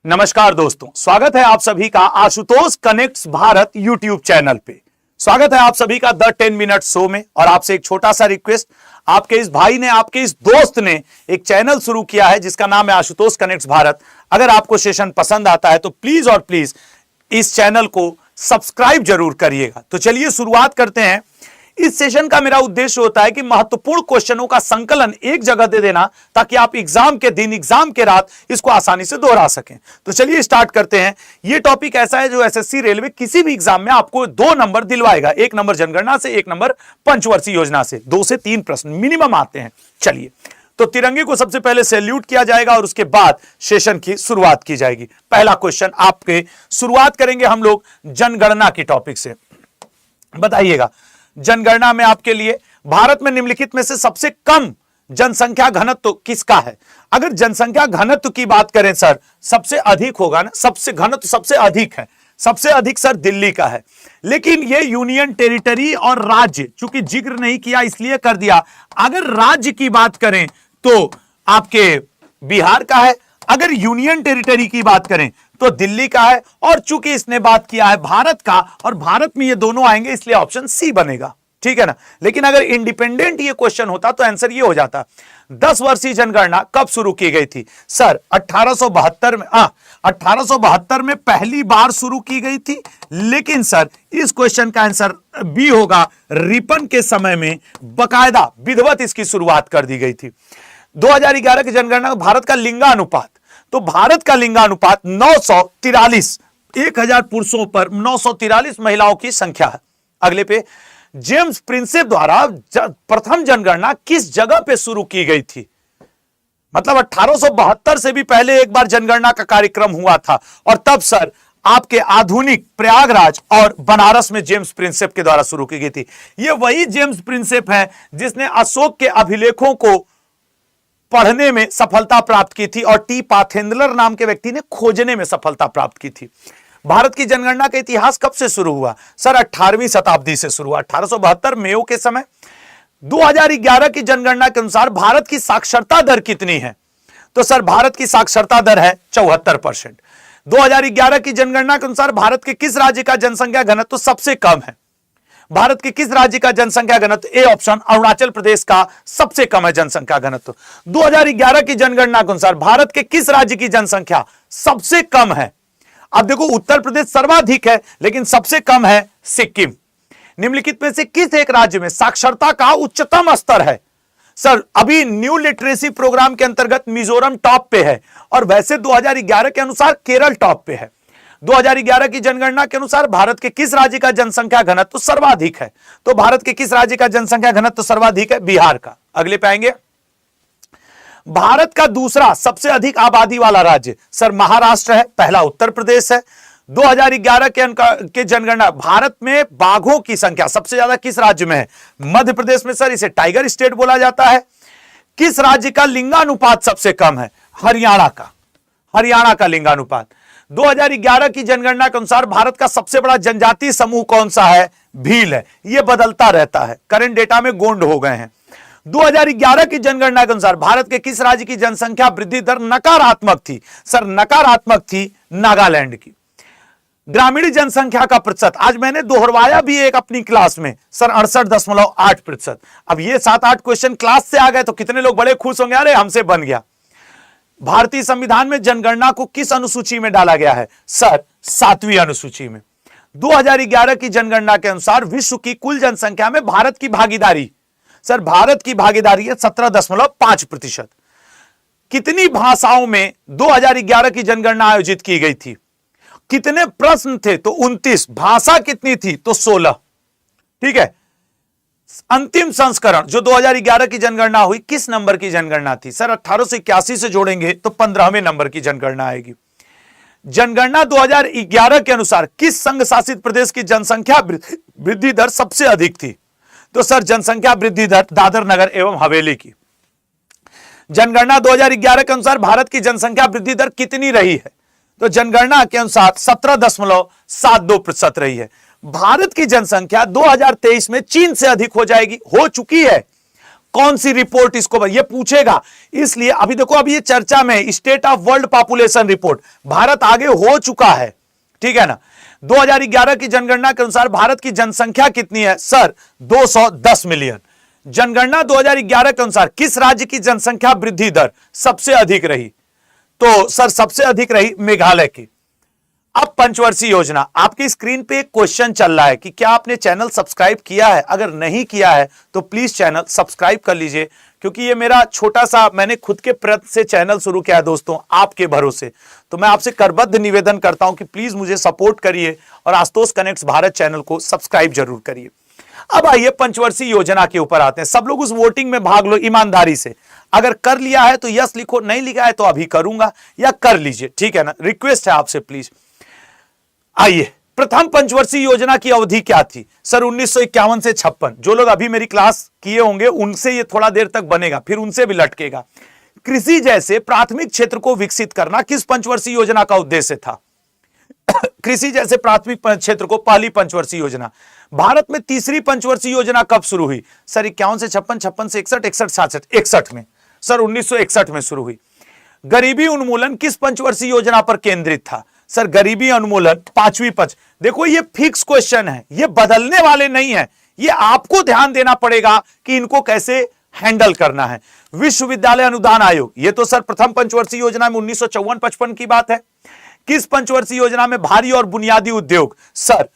नमस्कार दोस्तों, स्वागत है आप सभी का Ashutosh connects Bharat YouTube channel पे। स्वागत है आप सभी का द 10 मिनट शो में। और आपसे एक छोटा सा रिक्वेस्ट, आपके इस भाई ने, आपके इस दोस्त ने एक चैनल शुरू किया है जिसका नाम है आशुतोष कनेक्ट्स भारत। अगर आपको सेशन पसंद आता है तो प्लीज और प्लीज इस चैनल को सब्सक्राइब जरूर करिएगा। तो चलिए शुरुआत करते हैं। इस सेशन का मेरा उद्देश्य होता है कि महत्वपूर्ण क्वेश्चनों का संकलन एक जगह दे देना, ताकि आप एग्जाम के दिन, एग्जाम के रात इसको आसानी से दोहरा सकें। तो चलिए स्टार्ट करते हैं। यह टॉपिक ऐसा है जो एसएससी रेलवे किसी भी एग्जाम में आपको 2 नंबर दिलवाएगा। 1 नंबर जनगणना से, 1 नंबर पंचवर्षीय योजना से। 2 से 3 प्रश्न मिनिमम आते हैं। चलिए, तो तिरंगे को सबसे पहले सैल्यूट किया जाएगा और उसके बाद सेशन की शुरुआत की जाएगी। पहला क्वेश्चन आपके, शुरुआत करेंगे हम लोग जनगणना के टॉपिक से। बताइएगा, जनगणना में आपके लिए भारत में निम्नलिखित में से सबसे कम जनसंख्या घनत्व किसका है? अगर जनसंख्या घनत्व की बात करें सर, सबसे अधिक होगा ना, सबसे घनत्व सबसे अधिक है। सबसे अधिक सर दिल्ली का है। लेकिन ये यूनियन टेरिटरी और राज्य, चूंकि जिक्र नहीं किया इसलिए कर दिया। अगर राज्य की बात करें तो आपके बिहार का है। अगर यूनियन टेरिटरी की बात करें तो दिल्ली का है। और चूंकि इसने बात किया है भारत का, और भारत में ये दोनों आएंगे, इसलिए ऑप्शन सी बनेगा। ठीक है ना। लेकिन अगर इंडिपेंडेंट ये क्वेश्चन होता तो आंसर ये हो जाता। 10 वर्षीय जनगणना कब शुरू की गई थी? सर 1872 में। 1872 में पहली बार शुरू की गई थी। लेकिन सर इस क्वेश्चन का आंसर बी होगा। रिपन के समय में बकायदा विधिवत इसकी शुरुआत कर दी गई थी। 2011 की जनगणना भारत का लिंगानुपात, तो भारत का लिंगानुपात 943, 1000 पुरुषों पर 943 महिलाओं की संख्या है। अगले पे, जेम्स प्रिंसेप द्वारा प्रथम जनगणना किस जगह पे शुरू की गई थी? मतलब 1872 से भी पहले एक बार जनगणना का कार्यक्रम हुआ था, और तब सर आपके आधुनिक प्रयागराज और बनारस में जेम्स प्रिंसेप के द्वारा शुरू की गई थी। यह वही जेम्स प्रिंसेप है जिसने अशोक के अभिलेखों को पढ़ने में सफलता प्राप्त की थी और टी पाथेंदलर नाम के व्यक्ति ने खोजने में सफलता प्राप्त की थी। भारत की जनगणना का इतिहास कब से शुरू हुआ? सर 18वीं शताब्दी से शुरू हुआ, 1872 मेयो के समय। 2011 की जनगणना के अनुसार भारत की साक्षरता दर कितनी है? तो सर भारत की साक्षरता दर है 74%। 2011 की जनगणना के अनुसार भारत के किस राज्य का जनसंख्या घनत्व सबसे कम है? भारत के किस राज्य का जनसंख्या घनत्व? ए ऑप्शन, अरुणाचल प्रदेश का सबसे कम है जनसंख्या घनत्व। 2011 की जनगणना के अनुसार भारत के किस राज्य की जनसंख्या सबसे कम है? अब देखो, उत्तर प्रदेश सर्वाधिक है, लेकिन सबसे कम है सिक्किम। निम्नलिखित में से किस एक राज्य में साक्षरता का उच्चतम स्तर है? सर अभी न्यू लिटरेसी प्रोग्राम के अंतर्गत मिजोरम टॉप पे है, और वैसे 2011 के अनुसार केरल टॉप पे है। 2011 की जनगणना के अनुसार भारत के किस राज्य का जनसंख्या घनत्व सर्वाधिक है? तो भारत के किस राज्य का जनसंख्या घनत्व सर्वाधिक है? बिहार का। अगले पे आएंगे, भारत का दूसरा सबसे अधिक आबादी वाला राज्य, सर महाराष्ट्र है, पहला उत्तर प्रदेश है। 2011 के जनगणना भारत में बाघों की संख्या सबसे ज्यादा किस राज्य में है? मध्य प्रदेश में। सर इसे टाइगर स्टेट बोला जाता है। किस राज्य का लिंगानुपात सबसे कम है? हरियाणा का। हरियाणा का लिंगानुपात। 2011 की जनगणना के अनुसार भारत का सबसे बड़ा जनजातीय समूह कौन सा है? भील है। यह बदलता रहता है, करंट डेटा में गोंड हो गए हैं। 2011 की जनगणना के अनुसार भारत के किस राज्य की जनसंख्या वृद्धि दर नकारात्मक थी? सर नकारात्मक थी नागालैंड की। ग्रामीण जनसंख्या का प्रतिशत आज मैंने दोहरवाया भी एक अपनी क्लास में, सर 68.8%। अब ये 7-8 क्वेश्चन क्लास से आ गए तो कितने लोग बड़े खुश होंगे, अरे हमसे बन गया। भारतीय संविधान में जनगणना को किस अनुसूची में डाला गया है? सर 7वीं अनुसूची में। 2011 की जनगणना के अनुसार विश्व की कुल जनसंख्या में भारत की भागीदारी, सर भारत की भागीदारी है 17.5%। कितनी भाषाओं में 2011 की जनगणना आयोजित की गई थी? कितने प्रश्न थे? तो 29। भाषा कितनी थी? तो 16। ठीक है। अंतिम संस्करण जो 2011 की जनगणना हुई, किस नंबर की जनगणना थी? सर 1881 से जोड़ेंगे तो 15वें नंबर की जनगणना आएगी। जनगणना 2011 के अनुसार किस संघ शासित प्रदेश की जनसंख्या वृद्धि दर सबसे अधिक थी? तो सर जनसंख्या वृद्धि दर दादर नगर एवं हवेली की। जनगणना 2011 के अनुसार भारत की जनसंख्या वृद्धि दर कितनी रही है? तो जनगणना के अनुसार 17.72% रही है। भारत की जनसंख्या 2023 में चीन से अधिक हो जाएगी, हो चुकी है। कौन सी रिपोर्ट इसको ये पूछेगा। इसलिए अभी देखो, अभी ये चर्चा में state of world population report, Bharat आगे हो चुका है, ठीक है ना। 2011 की जनगणना के अनुसार भारत की जनसंख्या कितनी है सर? 210 मिलियन। जनगणना 2011 के अनुसार किस राज्य की जनसंख्या वृद्धि दर सबसे अधिक रही? तो सर सबसे अधिक रही मेघालय की। अब पंचवर्षीय योजना, आपकी स्क्रीन पे एक क्वेश्चन चल रहा है कि क्या आपने चैनल सब्सक्राइब किया है? अगर नहीं किया है तो प्लीज चैनल सब्सक्राइब कर लीजिए, क्योंकि ये मेरा छोटा सा, मैंने खुद के प्रयत्न से चैनल शुरू किया है दोस्तों, आपके भरोसे। तो मैं आपसे करबद्ध निवेदन करता हूं कि प्लीज मुझे सपोर्ट करिए और आशुतोष कनेक्ट्स भारत चैनल को सब्सक्राइब जरूर करिए। अब आइए पंचवर्षीय योजना के ऊपर आते हैं। सब लोग उस वोटिंग में भाग लो ईमानदारी से। अगर कर लिया है तो यस लिखो, नहीं लिखा है तो अभी करूंगा, या कर लीजिए, ठीक है ना। रिक्वेस्ट है आपसे प्लीज। आइए, प्रथम पंचवर्षीय योजना की अवधि क्या थी सर? 1951 से 56। जो लोग अभी मेरी क्लास किए होंगे उनसे ये थोड़ा देर तक बनेगा, फिर उनसे भी लटकेगा। कृषि जैसे प्राथमिक क्षेत्र को विकसित करना किस पंचवर्षीय योजना का उद्देश्य था? कृषि जैसे प्राथमिक क्षेत्र को, पहली पंचवर्षीय योजना। भारत में तीसरी पंचवर्षीय योजना कब शुरू हुई सर? 51 से 56, 56 से 61, 61 66, 61 में सर, 1961 में शुरू हुई। गरीबी उन्मूलन किस पंचवर्षीय योजना पर केंद्रित था सर? गरीबी उन्मूलन पांचवी पंच। देखो ये फिक्स क्वेश्चन है, ये बदलने वाले नहीं है, ये आपको ध्यान देना पड़ेगा कि इनको कैसे हैंडल करना है। विश्वविद्यालय अनुदान आयोग, ये तो सर प्रथम पंचवर्षीय योजना में 1954-55 की बात है। किस पंचवर्षीय योजना में भारी और बुनियादी उद्योग सर?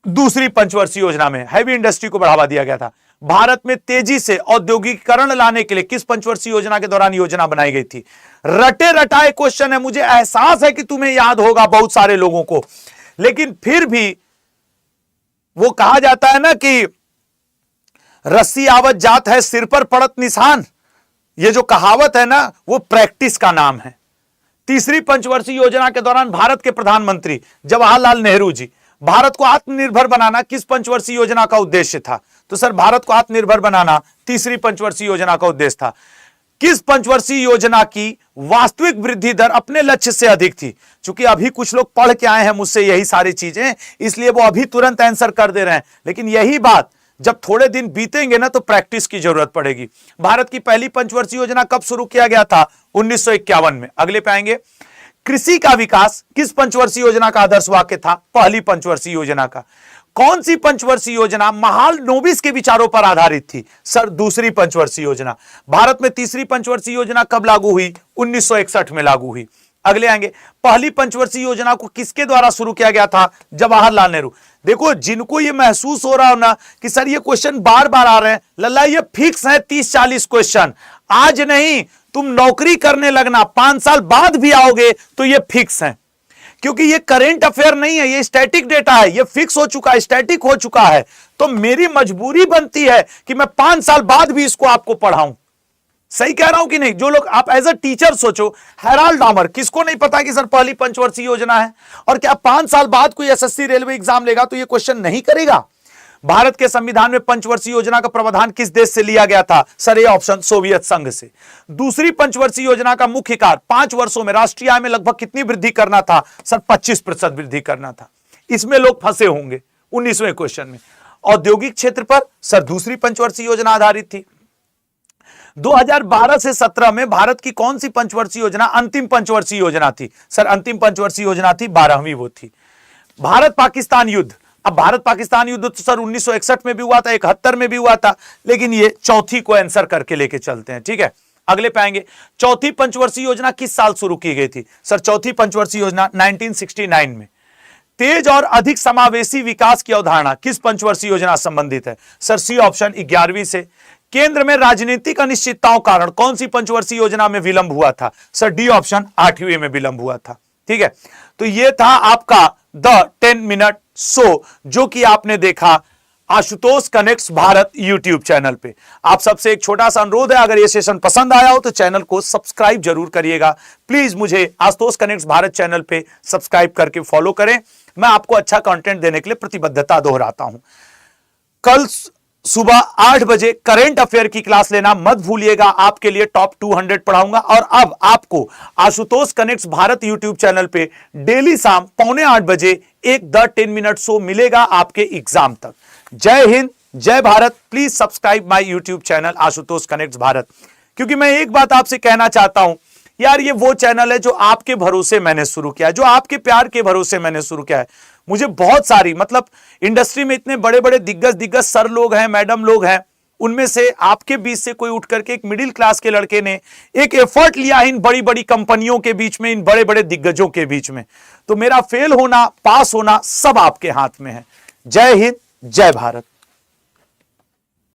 दूसरी पंचवर्षीय योजना में हैवी इंडस्ट्री को बढ़ावा दिया गया था। भारत में तेजी से औद्योगिकीकरण लाने के लिए किस पंचवर्षीय योजना के दौरान योजना बनाई गई थी? रटे रटाए क्वेश्चन है, मुझे एहसास है कि तुम्हें याद होगा बहुत सारे लोगों को, लेकिन फिर भी वो कहा जाता है ना कि रस्सी आवत जात है सिर पर पड़त निशान। ये जो कहावत है ना, वो प्रैक्टिस का नाम है। तीसरी पंचवर्षीय योजना के दौरान भारत के प्रधानमंत्री जवाहरलाल नेहरू जी, भारत को आत्मनिर्भर बनाना किस पंचवर्षीय योजना का उद्देश्य था? तो सर भारत को आत्मनिर्भर बनाना तीसरी पंचवर्षीय योजना का उद्देश्य था। किस पंचवर्षीय योजना की वास्तविक वृद्धि दर अपने लक्ष्य से अधिक थी? चूंकि अभी कुछ लोग पढ़ के आए हैं मुझसे यही सारी चीजें, इसलिए वो अभी तुरंत आंसर कर दे रहे हैं, लेकिन यही बात जब थोड़े दिन बीतेंगे ना तो प्रैक्टिस की जरूरत पड़ेगी। भारत की पहली पंचवर्षीय योजना कब शुरू किया गया था? 1951 में। अगले पे आएंगे। कृषि का विकास किस पंचवर्षीय योजना का आदर्श वाक्य था? पहली पंचवर्षीय योजना का। कौन सी पंचवर्षीय योजना महालनोबिस के विचारों पर आधारित थी सर? दूसरी पंचवर्षीय योजना। भारत में तीसरी पंचवर्षीय योजना कब लागू हुई? 1961 में लागू हुई। अगले आएंगे। पहली पंचवर्षीय योजना को किसके द्वारा शुरू किया गया था? जवाहरलाल नेहरू। देखो, जिनको ये महसूस हो रहा हो ना कि सर ये क्वेश्चन बार बार आ रहे हैं, लल्ला ये फिक्स है 30-40 क्वेश्चन, आज नहीं, तुम नौकरी करने लगना 5 साल बाद भी आओगे तो ये फिक्स है, क्योंकि ये करेंट अफेयर नहीं है, ये स्टैटिक डेटा है, ये फिक्स हो चुका है, स्टैटिक हो चुका है। तो मेरी मजबूरी बनती है कि मैं 5 साल बाद भी इसको आपको पढ़ाऊं। सही कह रहा हूं कि नहीं? जो लोग, आप एज अ टीचर सोचो, हैराल्ड डामर, किसको नहीं पता कि सर पहली पंचवर्षीय योजना है? और क्या 5 साल बाद कोई एसएससी रेलवे एग्जाम लेगा तो ये क्वेश्चन नहीं करेगा? भारत के संविधान में पंचवर्षीय योजना का प्रावधान किस देश से लिया गया था सर? ये ऑप्शन सोवियत संघ से। दूसरी पंचवर्षीय योजना का मुख्य कार्य 5 वर्षों में राष्ट्रीय आय में लगभग कितनी वृद्धि करना था सर? 25% वृद्धि करना था। इसमें लोग फंसे होंगे 19वें क्वेश्चन में। औद्योगिक क्षेत्र पर सर दूसरी पंचवर्षीय योजना आधारित थी। 2012 से 17 में भारत की कौन सी पंचवर्षीय योजना अंतिम पंचवर्षीय योजना थी सर? अंतिम पंचवर्षीय योजना थी 12वीं, वो थी। भारत पाकिस्तान युद्ध, अब भारत पाकिस्तान युद्ध तो सर 1961 में भी हुआ था, 71 में भी हुआ था, लेकिन ये चौथी को आंसर करके लेके चलते हैं, ठीक है। अगले पे आएंगे। चौथी पंचवर्षीय योजना किस साल शुरू की गई थी सर? चौथी पंचवर्षीय योजना 1969 में। तेज और अधिक समावेशी विकास की अवधारणा किस पंचवर्षीय योजना संबंधित है सर? सी ऑप्शन 11वीं से। केंद्र में राजनीतिक अनिश्चितताओं कारण कौन सी पंचवर्षीय योजना में विलंब हुआ था सर? डी ऑप्शन 8वीं में विलंब हुआ था, ठीक है। तो ये था आपका द 10 मिनट शो, जो कि आपने देखा Ashutosh connects Bharat YouTube channel पे। आप सबसे एक छोटा सा अनुरोध है, अगर ये सेशन पसंद आया हो तो चैनल को सब्सक्राइब जरूर करिएगा। प्लीज मुझे आशुतोष कनेक्ट्स भारत चैनल पे सब्सक्राइब करके फॉलो करें। मैं आपको अच्छा कंटेंट देने के लिए प्रतिबद्धता दोहराता हूं। कल सुबह 8 बजे करेंट अफेयर की क्लास लेना मत भूलिएगा, आपके लिए टॉप 200 पढ़ाऊंगा। और अब आपको Ashutosh connects Bharat YouTube channel पे डेली शाम 7:45 बजे एक द 10 मिनट शो मिलेगा आपके एग्जाम तक। जय हिंद, जय Bharat. Please subscribe my YouTube channel Ashutosh connects Bharat. क्योंकि मैं एक बात आपसे कहना चाहता हूं यार, ये वो चैनल है जो आपके भरोसे मैंने शुरू किया है, जो आपके प्यार के भरोसे मैंने शुरू किया है। मुझे बहुत सारी मतलब इंडस्ट्री में इतने बड़े बड़े दिग्गज सर लोग हैं, मैडम लोग हैं, उनमें से आपके बीच से कोई उठ करके एक मिडिल क्लास के लड़के ने एक एफर्ट लिया इन बड़ी बड़ी कंपनियों के बीच में, इन बड़े बड़े दिग्गजों के बीच में। तो मेरा फेल होना, पास होना सब आपके हाथ में है। जय हिंद, जय भारत।